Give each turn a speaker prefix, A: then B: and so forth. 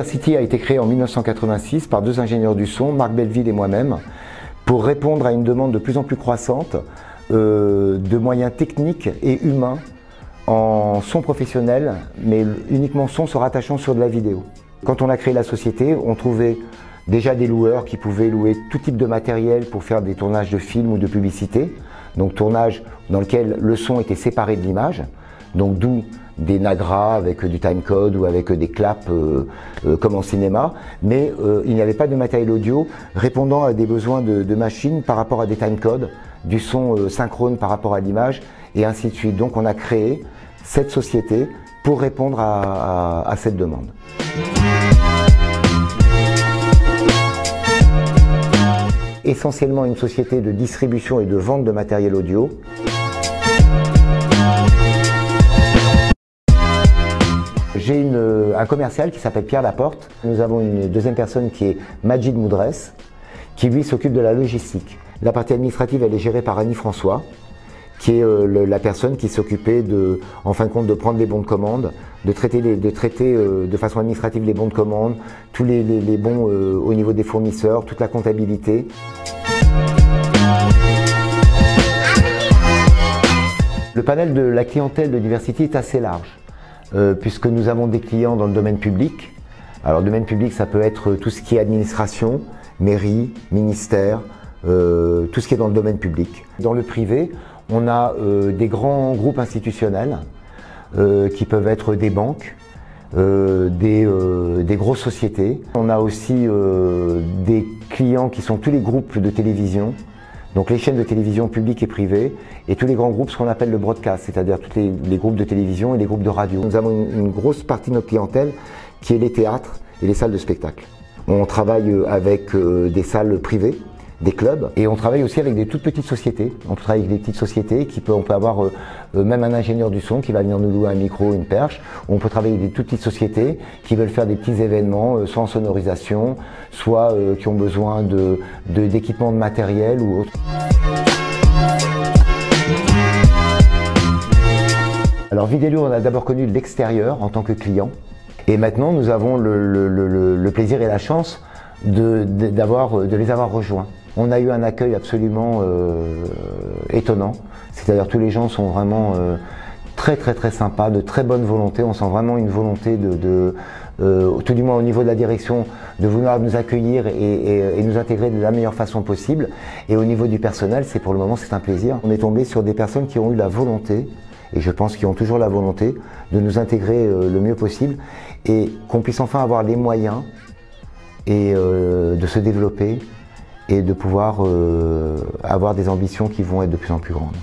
A: Diversity a été créée en 1986 par deux ingénieurs du son, Marc Belleville et moi-même, pour répondre à une demande de plus en plus croissante de moyens techniques et humains en son professionnel, mais uniquement son se rattachant sur de la vidéo. Quand on a créé la société, on trouvait déjà des loueurs qui pouvaient louer tout type de matériel pour faire des tournages de films ou de publicité, donc tournage dans lequel le son était séparé de l'image, donc d'où des nagras avec du timecode ou avec des claps comme en cinéma, mais il n'y avait pas de matériel audio répondant à des besoins de machines par rapport à des timecodes, du son synchrone par rapport à l'image et ainsi de suite. Donc on a créé cette société pour répondre à cette demande. Essentiellement une société de distribution et de vente de matériel audio. J'ai un commercial qui s'appelle Pierre Laporte. Nous avons une deuxième personne qui est Majid Moudress, qui lui s'occupe de la logistique. La partie administrative, elle est gérée par Annie François, qui est la personne qui s'occupait en fin de compte, de prendre les bons de commande, de traiter de façon administrative les bons de commande, tous les bons au niveau des fournisseurs, toute la comptabilité. Le panel de la clientèle de Diversity est assez large. Puisque nous avons des clients dans le domaine public. Alors, le domaine public, ça peut être tout ce qui est administration, mairie, ministère, tout ce qui est dans le domaine public. Dans le privé, on a des grands groupes institutionnels qui peuvent être des banques, des grosses sociétés. On a aussi des clients qui sont tous les groupes de télévision, donc les chaînes de télévision publiques et privées, et tous les grands groupes, ce qu'on appelle le broadcast, c'est-à-dire tous les groupes de télévision et les groupes de radio. Nous avons une grosse partie de notre clientèle qui est les théâtres et les salles de spectacle. On travaille avec des salles privées, des clubs, et on travaille aussi avec des toutes petites sociétés. On travaille avec des petites sociétés on peut avoir même un ingénieur du son qui va venir nous louer un micro, une perche. On peut travailler avec des toutes petites sociétés qui veulent faire des petits événements, soit en sonorisation, soit qui ont besoin d'équipements de matériel ou autre. Alors Vidéo, on a d'abord connu l'extérieur en tant que client, et maintenant nous avons le plaisir et la chance de les avoir rejoints. On a eu un accueil absolument étonnant, c'est-à-dire tous les gens sont vraiment très sympas, de très bonne volonté. On sent vraiment une volonté tout du moins au niveau de la direction, de vouloir nous accueillir et nous intégrer de la meilleure façon possible. Et au niveau du personnel, pour le moment, c'est un plaisir. On est tombé sur des personnes qui ont eu la volonté, et je pense qu'ils ont toujours la volonté, de nous intégrer le mieux possible et qu'on puisse enfin avoir les moyens et de se développer et de pouvoir avoir des ambitions qui vont être de plus en plus grandes.